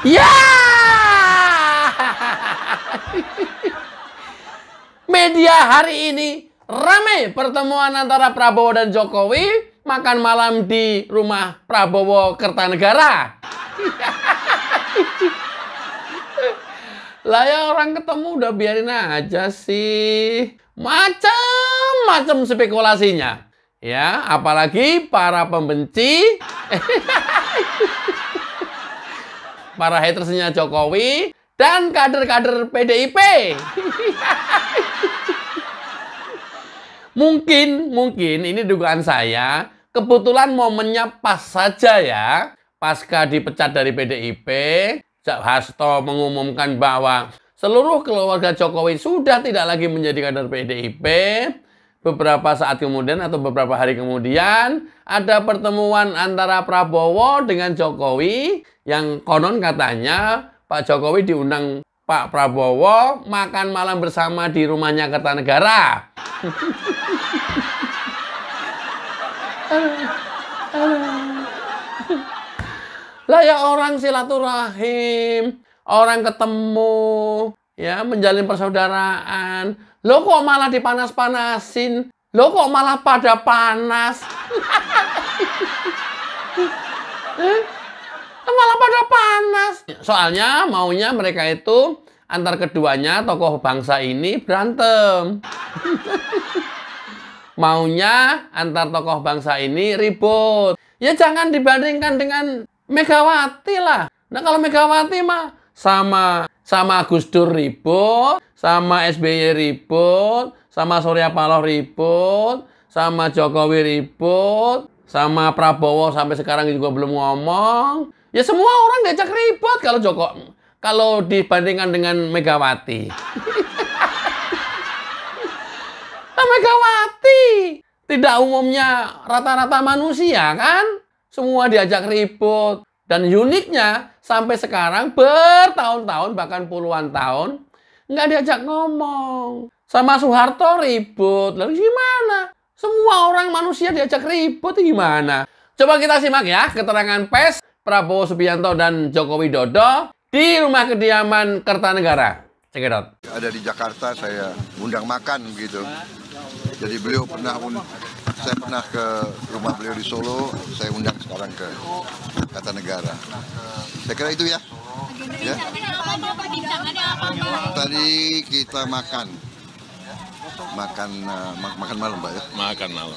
Ya! Media hari ini ramai pertemuan antara Prabowo dan Jokowi makan malam di rumah Prabowo Kertanegara. Lah ya orang ketemu udah biarin aja sih. Macam-macam spekulasinya. Ya, apalagi para pembenci, para hatersnya Jokowi dan kader-kader PDIP. Mungkin ini dugaan saya, kebetulan momennya pas saja ya. Pasca dipecat dari PDIP, Hasto mengumumkan bahwa seluruh keluarga Jokowi sudah tidak lagi menjadi kader PDIP. Beberapa saat kemudian atau beberapa hari kemudian ada pertemuan antara Prabowo dengan Jokowi yang konon katanya Pak Jokowi diundang Pak Prabowo makan malam bersama di rumahnya Kertanegara. Lah ya orang silaturahim, orang ketemu, ya menjalin persaudaraan. Lo kok malah dipanas-panasin? Lo kok malah pada panas? Malah pada panas. Soalnya maunya mereka itu antar keduanya tokoh bangsa ini berantem. Maunya antar tokoh bangsa ini ribut. Ya jangan dibandingkan dengan Megawati lah. Nah kalau Megawati mah sama Gus Dur ribut, sama SBY ribut, sama Surya Paloh ribut, sama Jokowi ribut, sama Prabowo sampai sekarang juga belum ngomong. Ya semua orang diajak ribut kalau dibandingkan dengan Megawati. Nah, Megawati tidak umumnya rata-rata manusia kan? Semua diajak ribut. Dan uniknya, sampai sekarang bertahun-tahun, bahkan puluhan tahun, nggak diajak ngomong. Sama Soeharto ribut. Lalu gimana? Semua orang manusia diajak ribut, gimana? Coba kita simak ya, keterangan pers Prabowo Subianto dan Joko Widodo di rumah kediaman Kertanegara. Cekidot. Ada di Jakarta, saya undang makan gitu. Jadi saya pernah ke rumah beliau di Solo, saya undang sekarang ke Kertanegara. Saya kira itu ya. Tadi kita makan malam, Pak ya. Makan malam.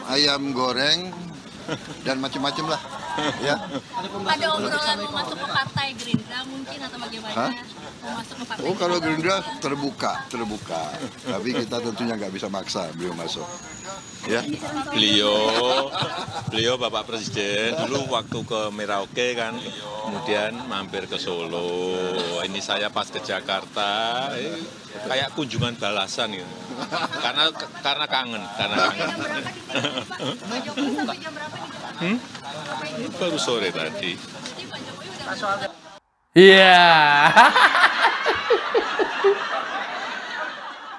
Ayam goreng dan macam-macam lah. Ya. Ada obrolan mau masuk ke partai Gerindra mungkin atau bagaimana? Hah? Mau masuk ke partai? Oh kalau Gerindra terbuka. Tapi kita tentunya nggak bisa maksa beliau masuk. Ya. Beliau Bapak Presiden dulu waktu ke Merauke kan, kemudian mampir ke Solo. Ini saya pas ke Jakarta, kayak kunjungan balasan gitu. Karena kangen. Baru sore tadi. Iya.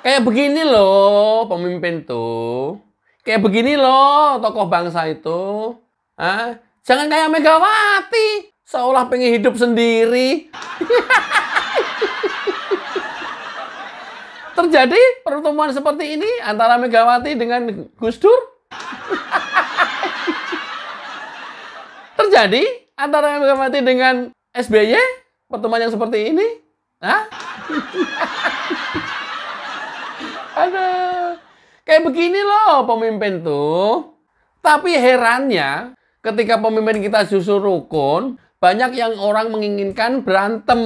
Kayak begini loh pemimpin tuh. Kayak begini loh tokoh bangsa itu. Jangan kayak Megawati. Seolah pengen hidup sendiri. Terjadi pertemuan seperti ini antara Megawati dengan Gus Dur. Terjadi antara Megawati dengan SBY pertemuan yang seperti ini. Aduh, kayak begini loh pemimpin tuh. Tapi herannya ketika pemimpin kita justru rukun, banyak yang orang menginginkan berantem.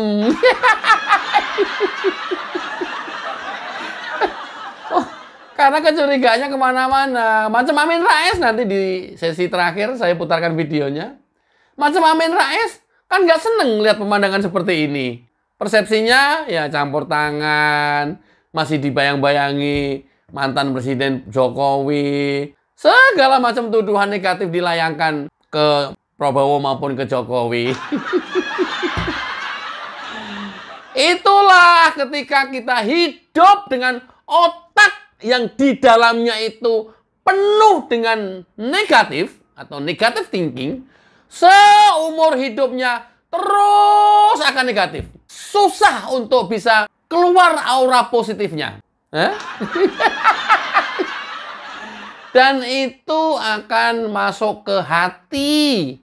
Karena kecurigaannya kemana-mana. Macam Amin Rais, nanti di sesi terakhir saya putarkan videonya. Macam Amin Rais kan nggak seneng lihat pemandangan seperti ini. Persepsinya ya campur tangan, masih dibayang-bayangi mantan Presiden Jokowi. Segala macam tuduhan negatif dilayangkan ke Prabowo maupun ke Jokowi. Itulah ketika kita hidup dengan otak yang di dalamnya itu penuh dengan negatif, atau negative thinking, seumur hidupnya terus akan negatif. Susah untuk bisa keluar aura positifnya. Dan itu akan masuk ke hati.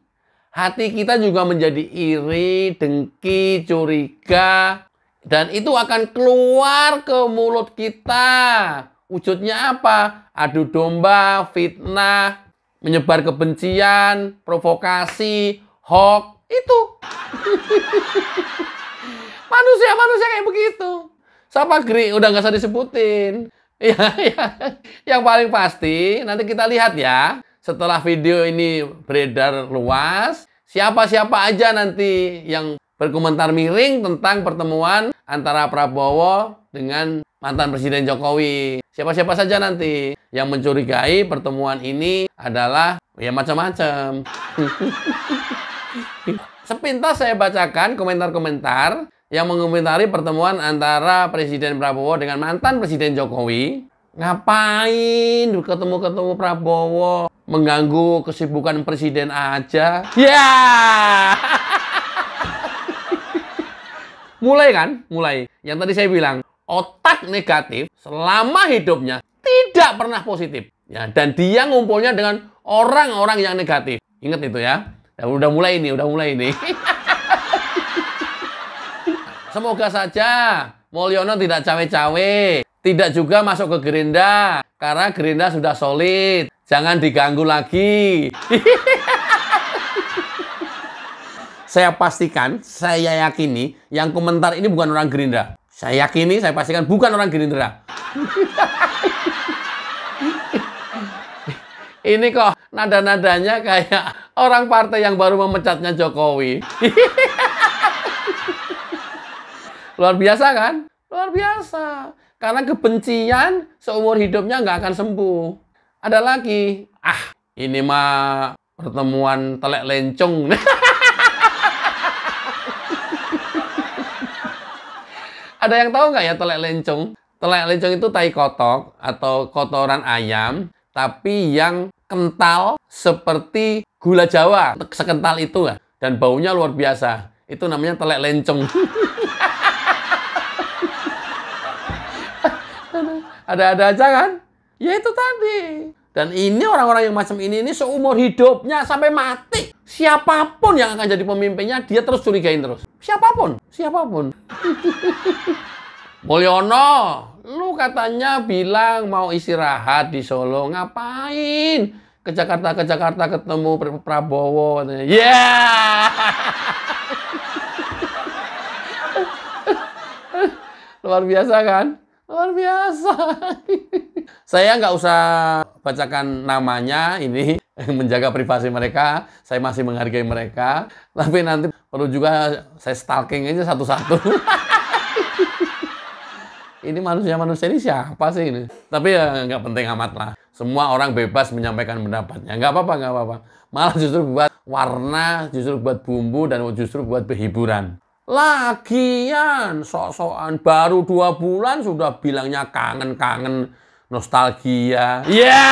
Hati kita juga menjadi iri, dengki, curiga. Dan itu akan keluar ke mulut kita. Wujudnya apa? Adu domba, fitnah, menyebar kebencian, provokasi, hoax. Itu. Manusia kayak begitu. Siapa Gri? Udah nggak usah disebutin. Ya. Yang paling pasti, nanti kita lihat ya. Setelah video ini beredar luas, siapa-siapa aja nanti yang berkomentar miring tentang pertemuan antara Prabowo dengan mantan Presiden Jokowi. Siapa-siapa saja nanti yang mencurigai pertemuan ini adalah ya macam-macam. Sepintas saya bacakan komentar-komentar yang mengomentari pertemuan antara Presiden Prabowo dengan mantan Presiden Jokowi. Ngapain ketemu-ketemu Prabowo? Mengganggu kesibukan Presiden aja. Ya! Mulai kan? Mulai. Yang tadi saya bilang, otak negatif selama hidupnya tidak pernah positif. Ya, dan dia ngumpulnya dengan orang-orang yang negatif. Ingat itu ya. Udah mulai ini. Semoga saja Mulyono tidak cawe-cawe, tidak juga masuk ke Gerindra, karena Gerindra sudah solid. Jangan diganggu lagi. Saya pastikan, saya yakini, yang komentar ini bukan orang Gerindra. Saya yakini, saya pastikan bukan orang Gerindra. Ini kok nada-nadanya kayak orang partai yang baru memecatnya Jokowi. Luar biasa kan? Luar biasa. Karena kebencian seumur hidupnya nggak akan sembuh. Ada lagi. Ini mah pertemuan telek lencong. Ada yang tahu nggak ya telek lencong? Telek lencong itu tai kotok atau kotoran ayam, tapi yang kental seperti gula Jawa. Sekental itu ya. Dan baunya luar biasa. Itu namanya telek lencong. Ada-ada aja kan? Ya itu tadi. Dan ini orang-orang yang macam ini seumur hidupnya sampai mati. Siapapun yang akan jadi pemimpinnya, dia terus curigain terus. Siapapun. Mulyono, lu katanya bilang mau istirahat di Solo. Ngapain? Ke Jakarta ketemu Prabowo. Ya! Luar biasa kan? Luar biasa. Saya nggak usah bacakan namanya ini, menjaga privasi mereka. Saya masih menghargai mereka. Tapi nanti perlu juga saya stalking aja satu-satu. Ini manusia-manusia ini siapa sih ini? Tapi ya nggak penting amat lah. Semua orang bebas menyampaikan pendapatnya. Nggak apa-apa. Malah justru buat warna, justru buat bumbu, dan justru buat berhiburan. Lagian sok-sokan baru 2 bulan sudah bilangnya kangen nostalgia. Ya.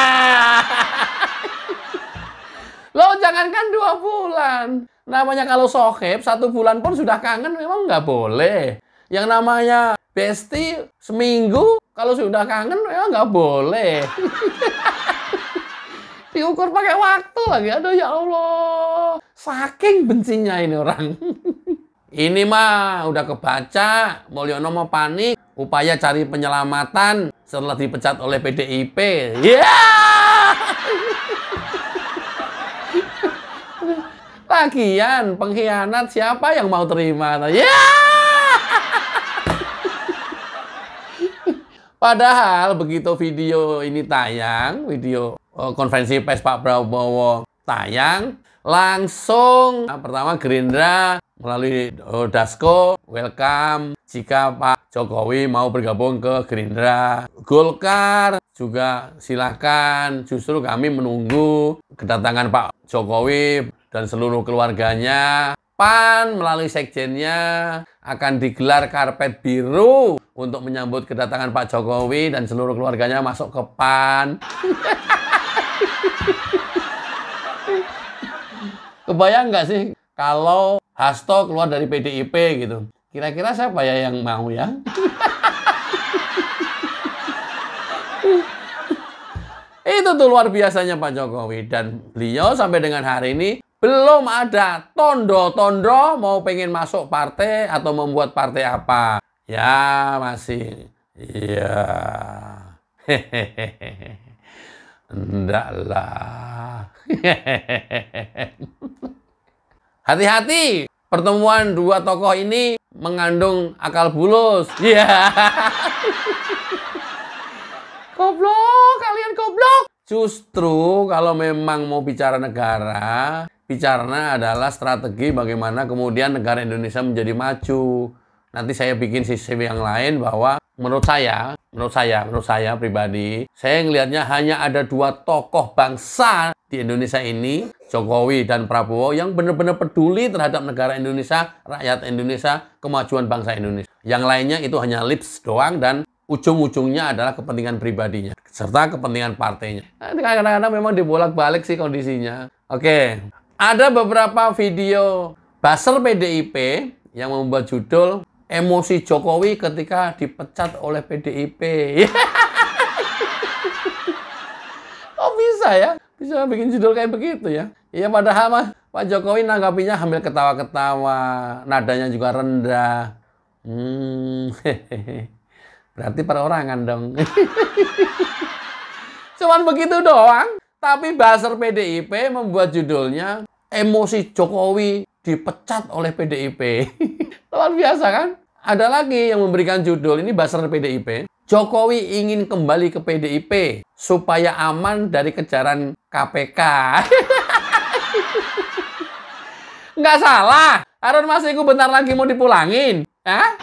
Loh, jangankan 2 bulan. Namanya kalau sohib 1 bulan pun sudah kangen, memang nggak boleh. Yang namanya besti seminggu kalau sudah kangen memang nggak boleh. Diukur pakai waktu lagi. Aduh ya Allah. Saking bencinya ini orang. Ini mah udah kebaca, Mulyono mau panik, upaya cari penyelamatan setelah dipecat oleh PDIP. Ya! Lagian pengkhianat siapa yang mau terima? Ya! Padahal begitu video ini tayang, video konferensi pers Pak Prabowo tayang, langsung pertama Gerindra melalui Dasko welcome jika Pak Jokowi mau bergabung ke Gerindra. Golkar juga silakan, justru kami menunggu kedatangan Pak Jokowi dan seluruh keluarganya. PAN melalui sekjennya akan digelar karpet biru untuk menyambut kedatangan Pak Jokowi dan seluruh keluarganya masuk ke PAN. Kebayang nggak sih kalau Hasto keluar dari PDIP gitu? Kira-kira siapa ya yang mau ya? Itu tuh luar biasanya Pak Jokowi. Dan beliau sampai dengan hari ini belum ada tondo-tondo mau pengen masuk partai atau membuat partai apa. Ya masih. Iya. Hehehe. Enggak lah. Hati-hati. Pertemuan dua tokoh ini mengandung akal bulus. Iya. Goblok, kalian goblok. Justru kalau memang mau bicara negara, bicaranya adalah strategi bagaimana kemudian negara Indonesia menjadi maju. Nanti saya bikin sistem yang lain bahwa menurut saya pribadi, saya ngelihatnya hanya ada dua tokoh bangsa di Indonesia ini, Jokowi dan Prabowo, yang benar-benar peduli terhadap negara Indonesia, rakyat Indonesia, kemajuan bangsa Indonesia. Yang lainnya itu hanya lips doang dan ujung-ujungnya adalah kepentingan pribadinya, serta kepentingan partainya. Nah, kadang-kadang memang dibolak-balik sih kondisinya. Oke, ada beberapa video buzzer PDIP yang membuat judul emosi Jokowi ketika dipecat oleh PDIP. Kok bisa ya? Bisa bikin judul kayak begitu ya? Iya, padahal mah Pak Jokowi nanggapinya sambil ketawa-ketawa, nadanya juga rendah. Berarti perorangan dong. Cuman begitu doang. Tapi buzzer PDIP membuat judulnya emosi Jokowi dipecat oleh PDIP. Luar biasa kan? Ada lagi yang memberikan judul, ini buzzer PDIP. Jokowi ingin kembali ke PDIP supaya aman dari kejaran KPK. Nggak salah. Harun Masiku bentar lagi mau dipulangin. Hah?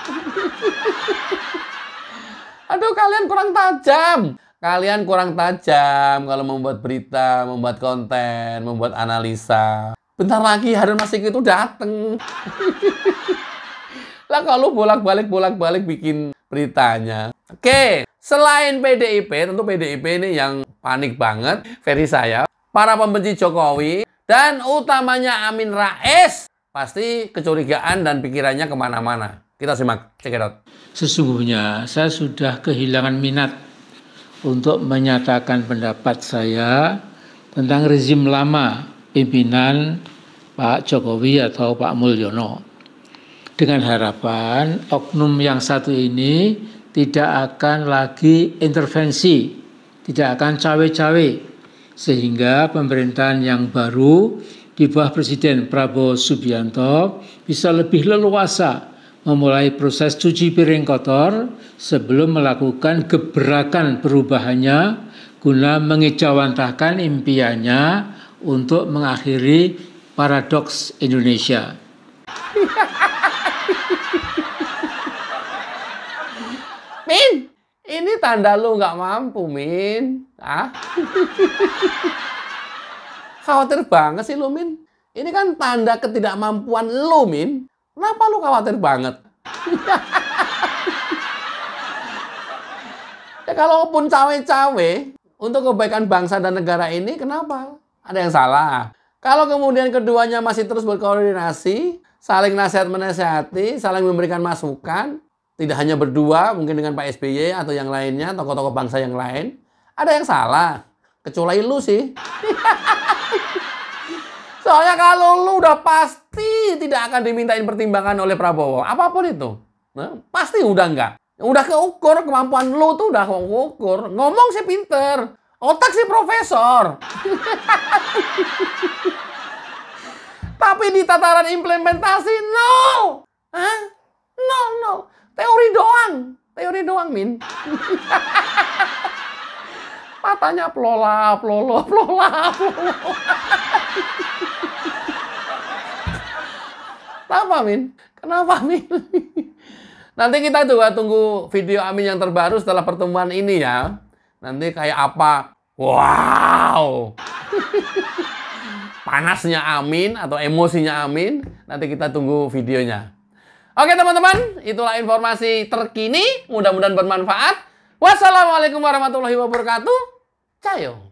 Aduh, kalian kurang tajam. Kalian kurang tajam kalau membuat berita, membuat konten, membuat analisa. Bentar lagi Harun Masiku itu dateng. Lah kalau bolak-balik bikin beritanya. Oke, selain PDIP, tentu PDIP ini yang panik banget, versi saya. Para pembenci Jokowi, dan utamanya Amin Rais, pasti kecurigaan dan pikirannya kemana-mana. Kita simak, check it out. Sesungguhnya saya sudah kehilangan minat untuk menyatakan pendapat saya tentang rezim lama pimpinan Pak Jokowi atau Pak Mulyono. Dengan harapan oknum yang satu ini tidak akan lagi intervensi, tidak akan cawe-cawe, sehingga pemerintahan yang baru di bawah Presiden Prabowo Subianto bisa lebih leluasa memulai proses cuci piring kotor sebelum melakukan gebrakan perubahannya guna mengejawantahkan impiannya untuk mengakhiri paradoks Indonesia. Min, ini tanda lu nggak mampu, Min. Ah? Khawatir banget sih lu, Min. Ini kan tanda ketidakmampuan lu, Min. Kenapa lu khawatir banget? Ya kalaupun cawe-cawe untuk kebaikan bangsa dan negara ini, kenapa? Ada yang salah. Kalau kemudian keduanya masih terus berkoordinasi, saling nasihat-menasihati, saling memberikan masukan, tidak hanya berdua, mungkin dengan Pak SBY atau yang lainnya, tokoh-tokoh bangsa yang lain, ada yang salah. Kecuali lu sih. Soalnya kalau lu udah pasti tidak akan dimintain pertimbangan oleh Prabowo, apapun itu. Nah, pasti udah enggak. Udah keukur, kemampuan lu tuh udah keukur. Ngomong sih pinter, otak sih profesor. Tapi di tataran implementasi, no. Hah? No. Teori doang, Min. Matanya pelolap. Kenapa, Min? Nanti kita juga tunggu video Amin yang terbaru setelah pertemuan ini ya. Nanti kayak apa? Wow. Panasnya Amin atau emosinya Amin. Nanti kita tunggu videonya. Oke teman-teman, itulah informasi terkini. Mudah-mudahan bermanfaat. Wassalamualaikum warahmatullahi wabarakatuh. Cayo.